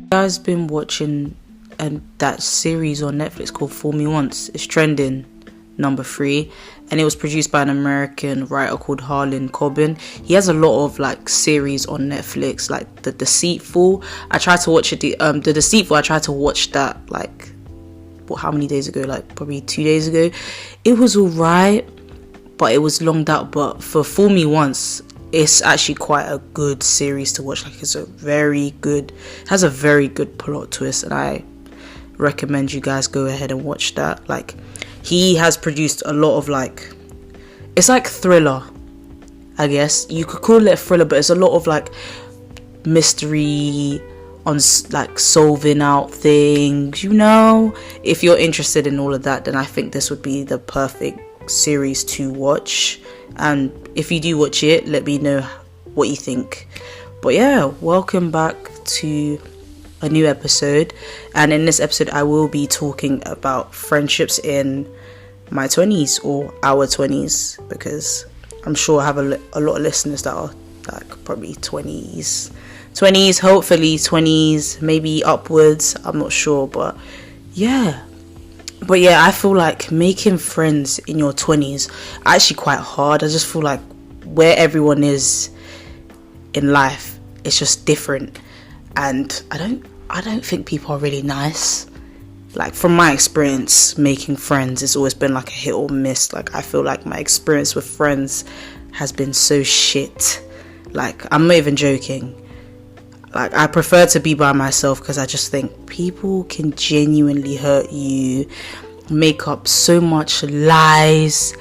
Guys been watching that series on Netflix called Fool Me Once. It's trending number 3, and it was produced by an American writer called Harlan Coben. He has a lot of like series on Netflix, like The Deceitful. I tried to watch it. The Deceitful. I tried to watch that like how many days ago? Like probably 2 days ago. It was alright, but it was longed out. But for Fool Me Once, it's actually quite a good series to watch. Like it has a very good plot twist, and I recommend you guys go ahead and watch that. Like he has produced a lot of like, it's like thriller, I guess you could call it a thriller, but it's a lot of like mystery on like solving out things, if you're interested in all of that, then I think this would be the perfect series to watch. And if you do watch it, let me know what you think. But yeah, welcome back to a new episode, and in this episode I will be talking about friendships in my 20s or our 20s, because I'm sure I have a lot of listeners that are like probably 20s, hopefully 20s, maybe upwards, I'm not sure. But yeah, I feel like making friends in your 20s are actually quite hard. I just feel like where everyone is in life, it's just different, and I don't think people are really nice. Like from my experience making friends, it's always been like a hit or miss. Like I feel like my experience with friends has been so shit. Like I'm not even joking. Like I prefer to be by myself, because I just think people can genuinely hurt you, make up so much lies.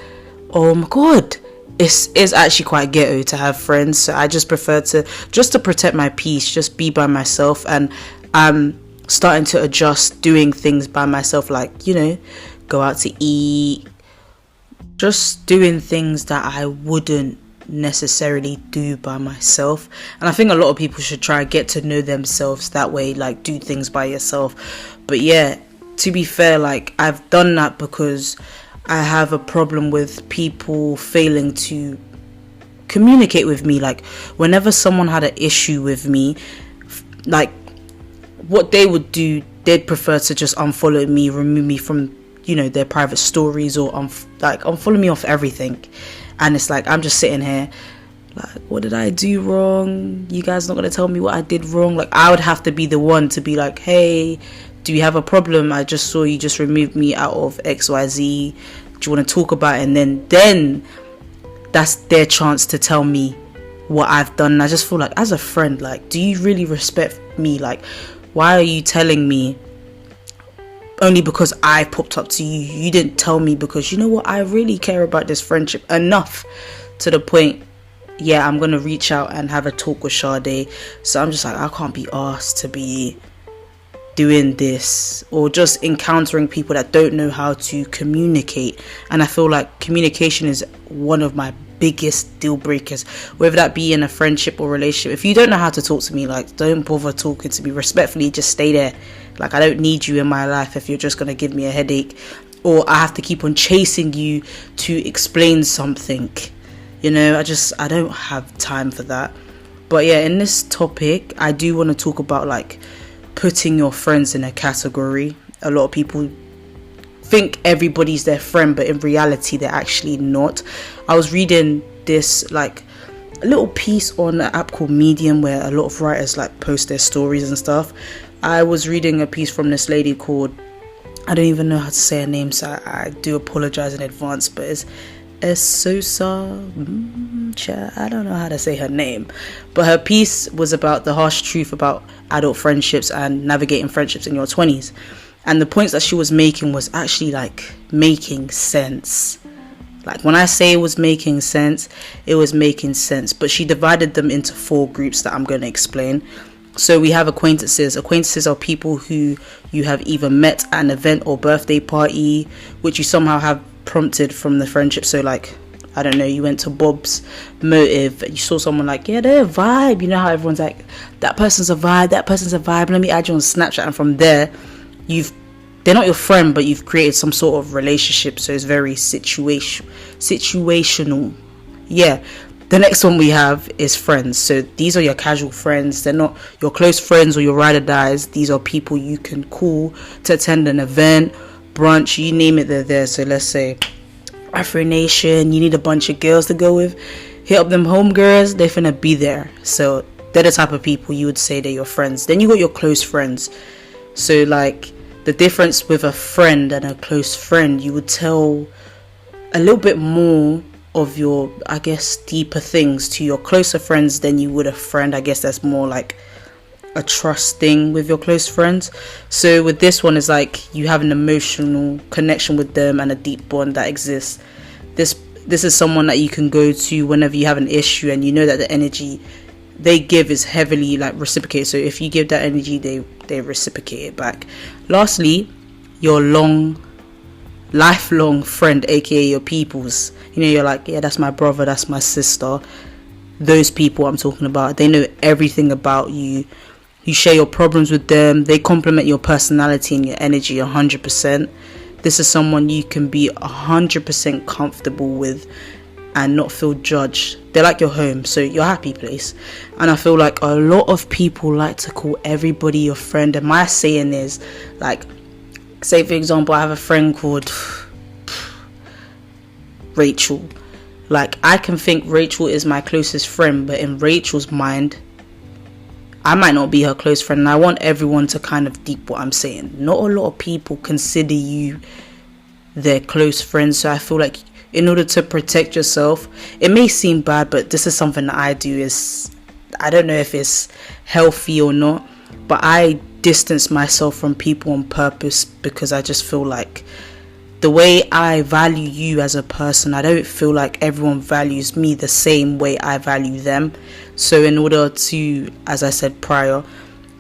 Oh my god, it's actually quite ghetto to have friends. So I just prefer to protect my peace, just be by myself. And I'm starting to adjust doing things by myself, like go out to eat, just doing things that I wouldn't necessarily do by myself. And I think a lot of people should try and get to know themselves that way, like do things by yourself. But yeah, to be fair, like I've done that because I have a problem with people failing to communicate with me. Like whenever someone had an issue with me, like what they would do, they'd prefer to just unfollow me, remove me from their private stories, or unfollow me off everything. And it's like I'm just sitting here like, what did I do wrong? You guys not gonna tell me what I did wrong? Like I would have to be the one to be like, hey, do you have a problem? I just saw you just removed me out of XYZ. Do you want to talk about it? And then that's their chance to tell me what I've done. And I just feel like, as a friend, like, do you really respect me? Like, why are you telling me only because I popped up to you? You didn't tell me because, you know what, I really care about this friendship enough to the point, yeah, I'm going to reach out and have a talk with Sade. So I'm just like, I can't be asked to be doing this, or just encountering people that don't know how to communicate. And I feel like communication is one of my biggest deal breakers, whether that be in a friendship or relationship. If you don't know how to talk to me, like, don't bother talking to me. Respectfully, just stay there. Like, I don't need you in my life if you're just gonna give me a headache, or I have to keep on chasing you to explain something. I don't have time for that. But yeah, in this topic, I do want to talk about like putting your friends in a category. A lot of people think everybody's their friend, but in reality they're actually not. I was reading this like a little piece on an app called Medium, where a lot of writers like post their stories and stuff. I was reading a piece from this lady called, I don't even know how to say her name, so I do apologize in advance, but it's Esosa, I don't know how to say her name, but her piece was about the harsh truth about adult friendships and navigating friendships in your 20s. And the points that she was making was actually like making sense. Like when I say it was making sense, it was making sense. But she divided them into 4 groups that I'm going to explain. So we have acquaintances. Acquaintances are people who you have either met at an event or birthday party, which you somehow have prompted from the friendship. So like, I don't know, you went to Bob's Motive, you saw someone like, yeah, they're a vibe. You know how everyone's like, that person's a vibe, let me add you on Snapchat. And from there, they're not your friend, but you've created some sort of relationship. So it's very situational. Yeah. The next one we have is friends. So these are your casual friends. They're not your close friends or your ride or dies. These are people you can call to attend an event, brunch, you name it, they're there. So let's say Afro Nation, you need a bunch of girls to go with. Hit up them homegirls, they're finna be there. So they're the type of people you would say they're your friends. Then you got your close friends. So like the difference with a friend and a close friend, you would tell a little bit more of your, I guess, deeper things to your closer friends than you would a friend. I guess that's more like a trust thing with your close friends. So with this one, it's like you have an emotional connection with them and a deep bond that exists. This is someone that you can go to whenever you have an issue, and you know that the energy they give is heavily like reciprocated. So if you give that energy, they reciprocate it back. Lastly, your lifelong friend, aka your peoples. You know, you're like, yeah, that's my brother, that's my sister. Those people I'm talking about, they know everything about you. You share your problems with them. They complement your personality and your energy 100%. This is someone you can be 100% comfortable with and not feel judged. They're like your home, so your happy place. And I feel like a lot of people like to call everybody your friend. And my saying is, like, say for example, I have a friend called Rachel. Like, I can think Rachel is my closest friend, but in Rachel's mind, I might not be her close friend. And I want everyone to kind of deep what I'm saying. Not a lot of people consider you their close friends. So I feel like in order to protect yourself, it may seem bad, but this is something that I do. Is, I don't know if it's healthy or not, but I distance myself from people on purpose, because I just feel like the way I value you as a person, I don't feel like everyone values me the same way I value them. So in order to, as I said prior,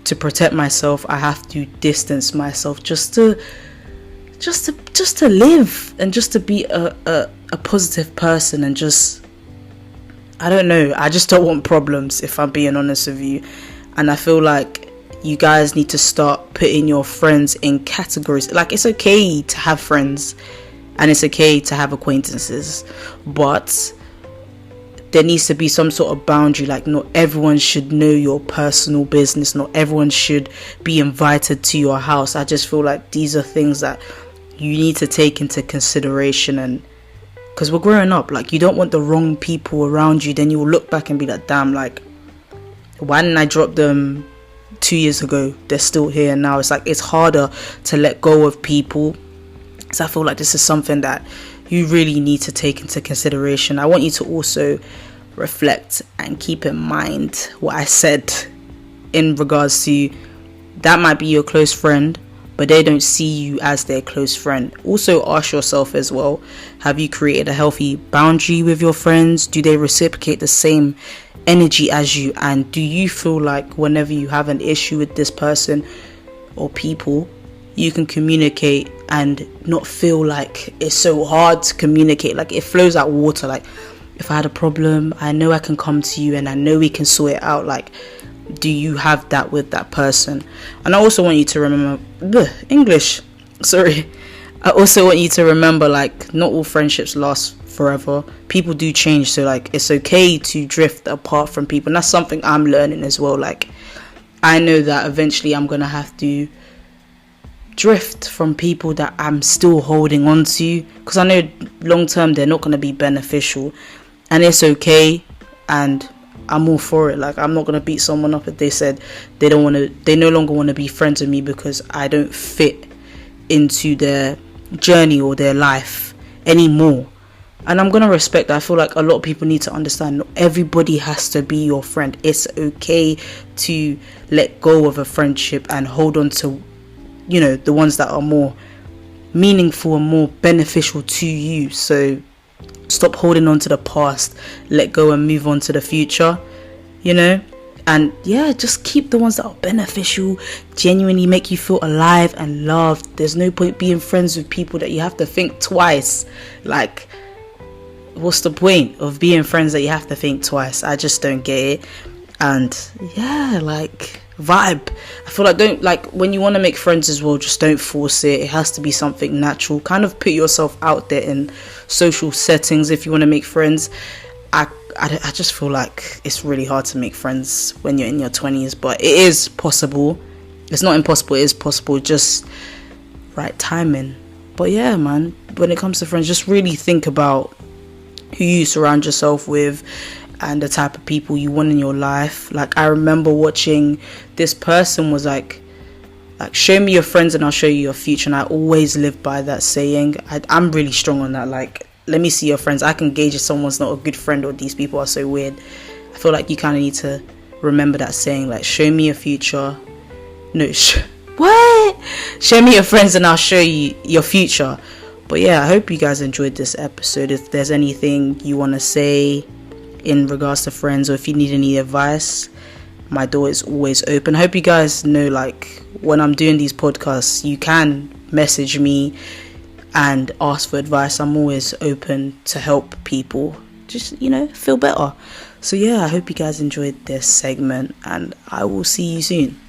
to protect myself, I have to distance myself just to live and just to be a positive person, and just, I don't know, I just don't want problems, if I'm being honest with you. And I feel like you guys need to start putting your friends in categories. Like, it's okay to have friends and it's okay to have acquaintances, but there needs to be some sort of boundary. Like, not everyone should know your personal business. Not everyone should be invited to your house. I just feel like these are things that you need to take into consideration. And because we're growing up, like, you don't want the wrong people around you. Then you'll look back and be like, damn, like, why didn't I drop them 2 years ago? They're still here now. It's like, it's harder to let go of people. So I feel like this is something that you really need to take into consideration. I want you to also reflect and keep in mind what I said in regards to that might be your close friend, but they don't see you as their close friend. Also ask yourself as well, have you created a healthy boundary with your friends? Do they reciprocate the same energy as you? And do you feel like whenever you have an issue with this person or people, you can communicate and not feel like it's so hard to communicate? Like, it flows like water. Like, if I had a problem, I know I can come to you and I know we can sort it out. Like, do you have that with that person? And I also want you to remember I also want you to remember, like, not all friendships last forever. People do change, so like, it's okay to drift apart from people. And that's something I'm learning as well. Like, I know that eventually I'm gonna have to drift from people that I'm still holding on to, because I know long term they're not gonna be beneficial, and it's okay. And I'm all for it. Like, I'm not gonna beat someone up if they said they no longer want to be friends with me because I don't fit into their journey or their life anymore. And I'm gonna respect that. I feel like a lot of people need to understand not everybody has to be your friend. It's okay to let go of a friendship and hold on to, you know, the ones that are more meaningful and more beneficial to you. So stop holding on to the past, let go and move on to the future, you know. And yeah, just keep the ones that are beneficial, genuinely make you feel alive and loved. There's no point being friends with people that you have to think twice. Like, what's the point of being friends that you have to think twice? I just don't get it. And yeah, like, vibe. I feel like, don't, like, when you want to make friends as well, just don't force it. It has to be something natural. Kind of put yourself out there in social settings if you want to make friends. I just feel like it's really hard to make friends when you're in your 20s, but it is possible. It's not impossible, it is possible, just right timing. But yeah, man, when it comes to friends, just really think about who you surround yourself with and the type of people you want in your life. Like, I remember watching, this person was like, show me your friends and I'll show you your future. And I always live by that saying. I'm really strong on that. Like, let me see your friends. I can gauge if someone's not a good friend or these people are so weird. I feel like you kind of need to remember that saying, like, show me your future. No, what? Show me your friends and I'll show you your future. But yeah, I hope you guys enjoyed this episode. If there's anything you want to say in regards to friends, or if you need any advice, my door is always open. I hope you guys know, like, when I'm doing these podcasts, you can message me and ask for advice. I'm always open to help people just, feel better. So yeah, I hope you guys enjoyed this segment, and I will see you soon.